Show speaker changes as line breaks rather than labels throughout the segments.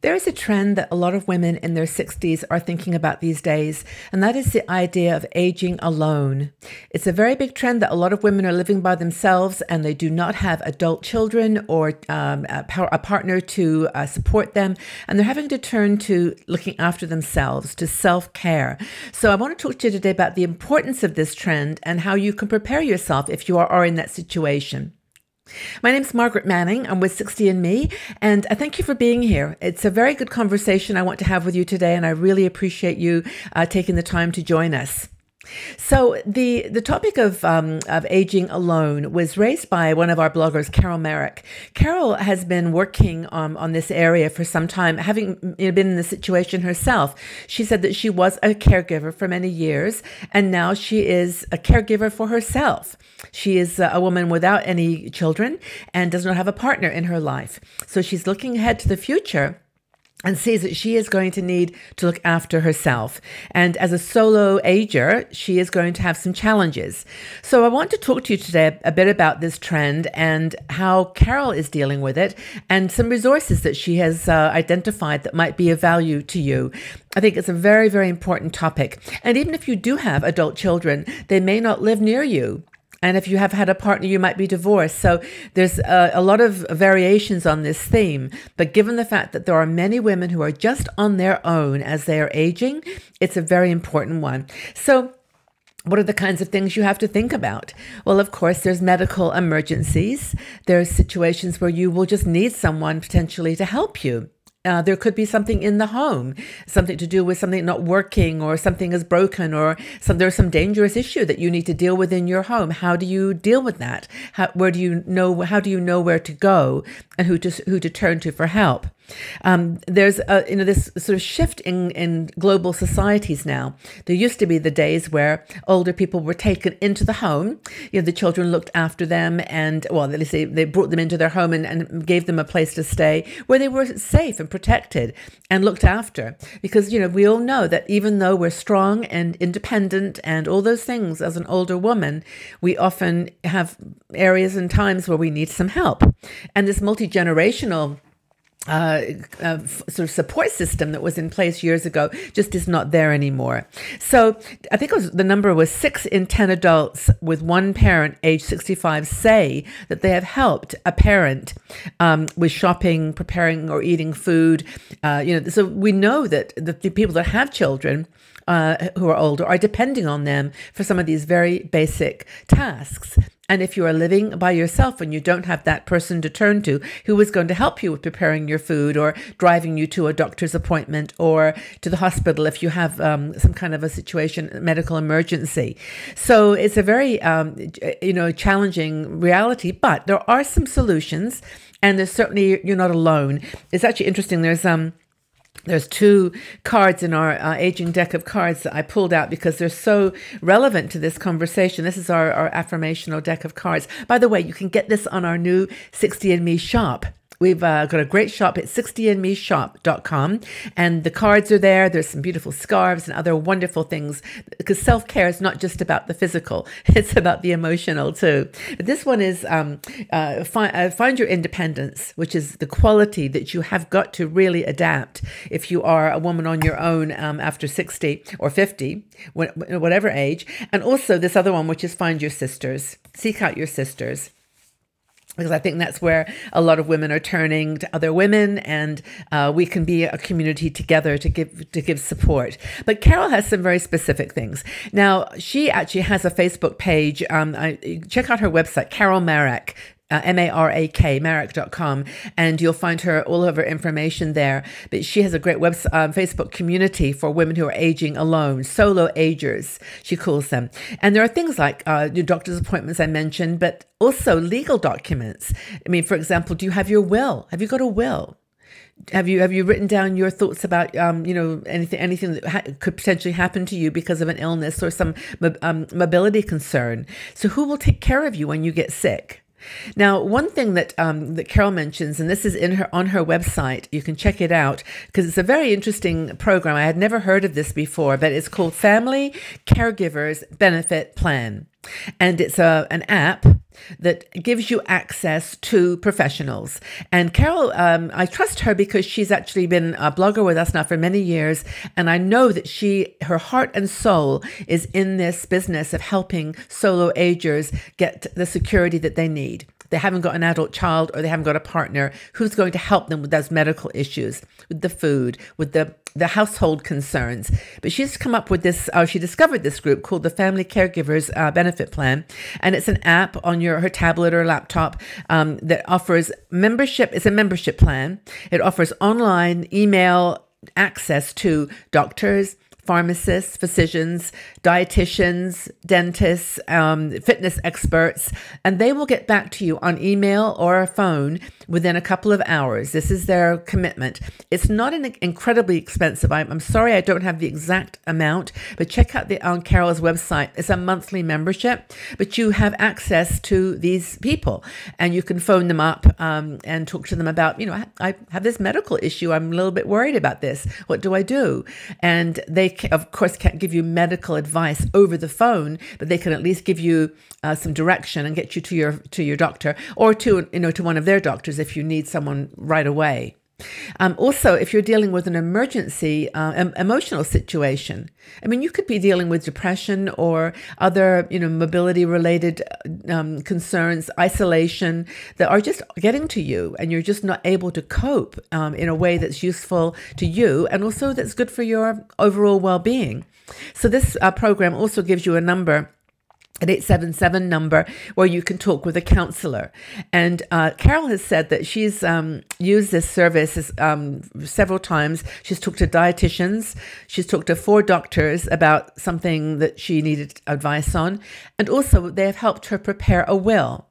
There is a trend that a lot of women in their 60s are thinking about these days, and that is the idea of aging alone. It's a very big trend that a lot of women are living by themselves and they do not have adult children or a partner to support them, and they're having to turn to looking after themselves, to self-care. So I want to talk to you today about the importance of this trend and how you can prepare yourself if you are in that situation. My name's Margaret Manning. I'm with 60andMe, and I thank you for being here. It's a very good conversation I want to have with you today, and I really appreciate you taking the time to join us. So the topic of aging alone was raised by one of our bloggers, Carol Merrick. Carol has been working on this area for some time, having been in the situation herself. She said that she was a caregiver for many years, and now she is a caregiver for herself. She is a woman without any children and does not have a partner in her life. So she's looking ahead to the future and sees that she is going to need to look after herself. And as a solo ager, she is going to have some challenges. So I want to talk to you today a bit about this trend and how Carol is dealing with it and some resources that she has identified that might be of value to you. I think it's a very, very important topic. And even if you do have adult children, they may not live near you. And if you have had a partner, you might be divorced. So there's a lot of variations on this theme. But given the fact that there are many women who are just on their own as they are aging, it's a very important one. So what are the kinds of things you have to think about? Well, of course, there's medical emergencies. There's situations where you will just need someone potentially to help you. There could be something in the home, something to do with something not working or something is broken or there's some dangerous issue that you need to deal with in your home. How do you deal with that? How do you know where to go and who to turn to for help? There's this sort of shift in global societies now. There used to be the days where older people were taken into the home. The children looked after them and, well, they brought them into their home and gave them a place to stay where they were safe and protected and looked after. Because, we all know that even though we're strong and independent and all those things as an older woman, we often have areas and times where we need some help. And this multi-generational sort of support system that was in place years ago just is not there anymore. So I think the number was 6 in 10 adults with one parent age 65 say that they have helped a parent with shopping, preparing or eating food. So we know that the people that have children who are older are depending on them for some of these very basic tasks. And if you are living by yourself and you don't have that person to turn to who is going to help you with preparing your food or driving you to a doctor's appointment or to the hospital if you have some kind of a situation, medical emergency. So it's a very, challenging reality, but there are some solutions and there's certainly, you're not alone. It's actually interesting. There's 2 cards in our aging deck of cards that I pulled out because they're so relevant to this conversation. This is our affirmational deck of cards. By the way, you can get this on our new 60andMe shop. We've got a great shop at 60andmeshop.com, and the cards are there. There's some beautiful scarves and other wonderful things because self-care is not just about the physical. It's about the emotional too. But this one is find your independence, which is the quality that you have got to really adapt if you are a woman on your own after 60 or 50, whatever age. And also this other one, which is find your sisters. Seek out your sisters. Because I think that's where a lot of women are turning to other women, and we can be a community together to give support. But Carol has some very specific things. Now, she actually has a Facebook page. Check out her website, Carol Merrick. M-A-R-A-K, Merrick.com, and you'll find all of her information there. But she has a great Facebook community for women who are aging alone, solo agers, she calls them. And there are things like your doctor's appointments I mentioned, but also legal documents. I mean, for example, do you have your will? Have you got a will? Have you written down your thoughts about anything that could potentially happen to you because of an illness or some mobility concern? So who will take care of you when you get sick? Now, one thing that Carol mentions, and this is on her website, you can check it out because it's a very interesting program. I had never heard of this before, but it's called Family Caregivers Benefit Plan. And it's an app that gives you access to professionals. And Carol, I trust her because she's actually been a blogger with us now for many years. And I know that her heart and soul is in this business of helping solo agers get the security that they need. They haven't got an adult child or they haven't got a partner who's going to help them with those medical issues, with the food, with the household concerns. But she's come up with this, she discovered this group called the Family Caregivers Benefit Plan. And it's an app on her tablet or laptop that offers membership. It's a membership plan. It offers online email access to doctors, pharmacists, physicians, dietitians, dentists, fitness experts, and they will get back to you on email or a phone within a couple of hours. This is their commitment. It's not incredibly expensive. I'm sorry I don't have the exact amount, but check out on Carol's website. It's a monthly membership, but you have access to these people, and you can phone them up and talk to them about, I have this medical issue. I'm a little bit worried about this. What do I do? And they, of course, can't give you medical advice over the phone, but they can at least give you some direction and get you to your doctor, or to one of their doctors if you need someone right away. Also, if you're dealing with an emergency emotional situation, you could be dealing with depression or other, mobility related concerns, isolation that are just getting to you, and you're just not able to cope in a way that's useful to you and also that's good for your overall well-being. So this program also gives you a number, an 877 number, where you can talk with a counselor. And Carol has said that she's used this service several times. She's talked to dietitians. She's talked to 4 doctors about something that she needed advice on. And also they have helped her prepare a will.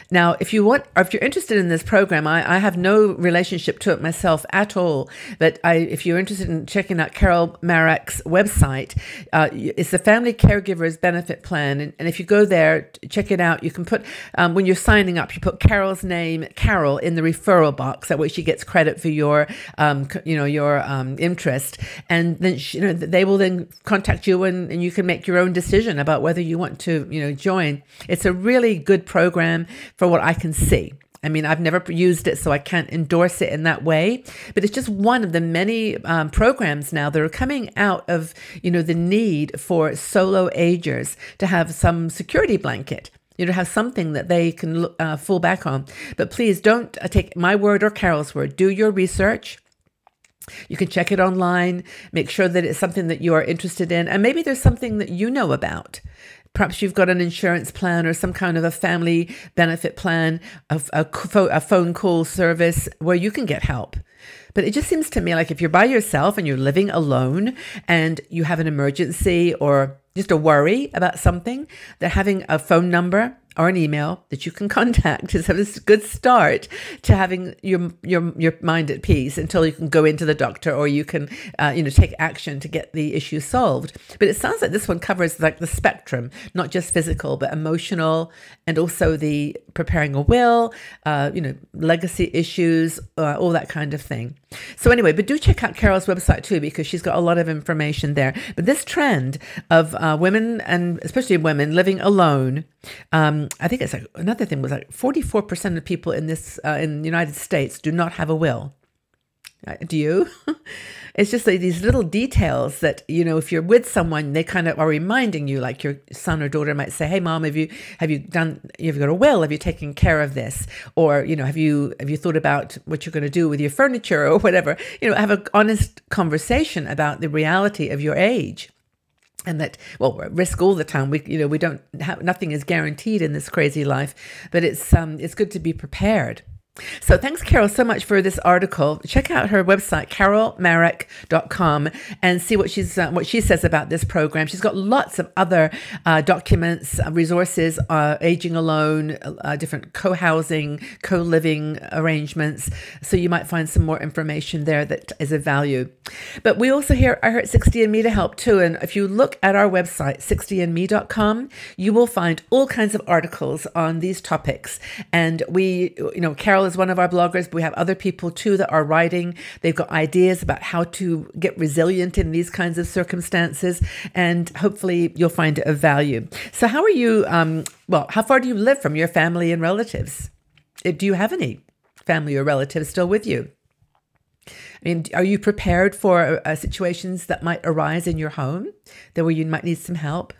Now, if you're interested in this program, I have no relationship to it myself at all. But if you're interested in checking out Carol Marek's website, it's the Family Caregivers Benefit Plan. And if you go there, check it out. You can put, when you're signing up, you put Carol's name, Carol, in the referral box. That way she gets credit for your interest. And then they will then contact you, and you can make your own decision about whether you want to join. It's a really good program for what I can see. I've never used it, so I can't endorse it in that way, but it's just one of the many programs now that are coming out of, the need for solo agers to have some security blanket, have something that they can fall back on. But please don't take my word or Carol's word. Do your research. You can check it online, make sure that it's something that you are interested in, and maybe there's something that you know about. Perhaps you've got an insurance plan or some kind of a family benefit plan, a phone call service where you can get help. But it just seems to me like if you're by yourself and you're living alone and you have an emergency or just a worry about something, that having a phone number or an email that you can contact is a good start to having your mind at peace until you can go into the doctor, or you can take action to get the issue solved. But it sounds like this one covers like the spectrum, not just physical but emotional, and also the preparing a will, legacy issues, all that kind of thing. So anyway, but do check out Carol's website too, because she's got a lot of information there. But this trend of women, and especially women, living alone, I think it's like another thing was like 44% of people in the United States do not have a will. Do you? It's just like these little details that, if you're with someone, they kind of are reminding you, like your son or daughter might say, "Hey mom, have you got a will? Have you taken care of this? Or, have you thought about what you're going to do with your furniture or whatever?" Have an honest conversation about the reality of your age. And that, well, we're at risk all the time. We don't have, nothing is guaranteed in this crazy life, but it's good to be prepared. So thanks, Carol, so much for this article. Check out her website, carolmarek.com, and see what she says about this program. She's got lots of other documents, resources, aging alone, different co-housing, co-living arrangements. So you might find some more information there that is of value. But we also are at 60andMe to help too. And if you look at our website, 60andme.com, you will find all kinds of articles on these topics. And Carol Carol is one of our bloggers, but we have other people too that are writing. They've got ideas about how to get resilient in these kinds of circumstances, and hopefully you'll find it of value. So how are you, how far do you live from your family and relatives? Do you have any family or relatives still with you? I mean, are you prepared for situations that might arise in your home where you might need some help?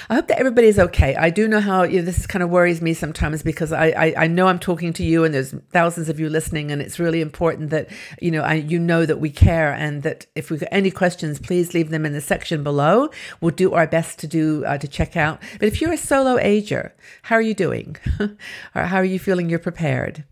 I hope that everybody's okay. I do know how this kind of worries me sometimes, because I know I'm talking to you and there's thousands of you listening, and it's really important that you know that we care, and that if we've got any questions, please leave them in the section below. We'll do our best to check out. But if you're a solo ager, how are you doing? Or how are you feeling you're prepared?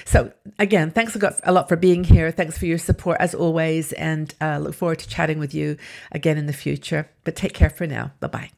So again, thanks a lot for being here. Thanks for your support as always, and look forward to chatting with you again in the future. But take care for now. Bye-bye.